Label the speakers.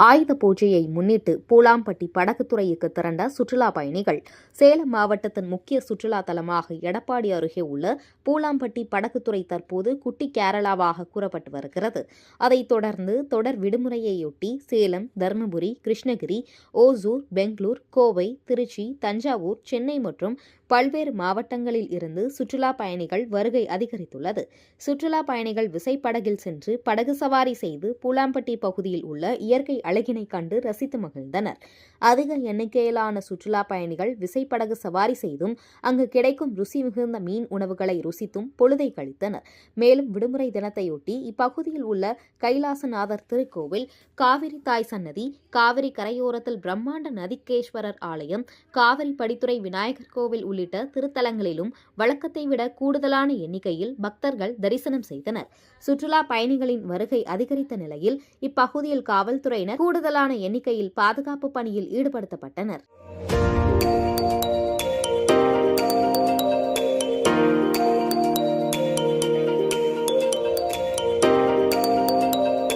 Speaker 1: ஆயுத பூஜையை முன்னிட்டு பூலாம்பட்டி படகுத்துறைக்கு திரண்ட சுற்றுலா பயணிகள். சேலம் மாவட்டத்தின் முக்கிய சுற்றுலா தலமாக எடப்பாடி அருகே உள்ள பூலாம்பட்டி படகுத்துறை தற்போது குட்டி கேரளாவாக கூறப்பட்டு வருகிறது. அதைத் தொடர்ந்து தொடர் விடுமுறையையொட்டி சேலம், தருமபுரி, கிருஷ்ணகிரி, ஓசூர், பெங்களூர், கோவை, திருச்சி, தஞ்சாவூர், சென்னை மற்றும் பல்வேறு மாவட்டங்களில் இருந்து சுற்றுலா பயணிகள் வருகை அதிகரித்துள்ளது. சுற்றுலா பயணிகள் விசைப்படகில் சென்று படகு சவாரி செய்து பூலாம்பட்டி பகுதியில் உள்ள இயற்கை அழகினை கண்டு ரசித்து மகிழ்ந்தனர். அதிக எண்ணிக்கையிலான சுற்றுலா பயணிகள் விசைப்படகு சவாரி செய்தும் அங்கு கிடைக்கும் ருசி மிகுந்த மீன் உணவுகளை ருசித்தும் பொழுதை கழித்தனர். மேலும் விடுமுறை தினத்தையொட்டி இப்பகுதியில் உள்ள கைலாசநாதர் திருக்கோவில், காவிரி தாய் சன்னதி, காவிரி கரையோரத்தில் பிரம்மாண்ட நதிகேஸ்வரர் ஆலயம், காவிரி படித்துறை விநாயகர் கோவில் உள்ளிட்ட திருத்தலங்களிலும் வழக்கத்தை விட கூடுதலான எண்ணிக்கையில் பக்தர்கள் தரிசனம் செய்தனர். சுற்றுலா பயணிகளின் வருகை அதிகரித்த நிலையில் இப்பகுதியில் காவல்துறையினர் கூடுதலான எண்ணிக்கையில் பாதுகாப்பு பணியில் ஈடுபடுத்தப்பட்டனர்.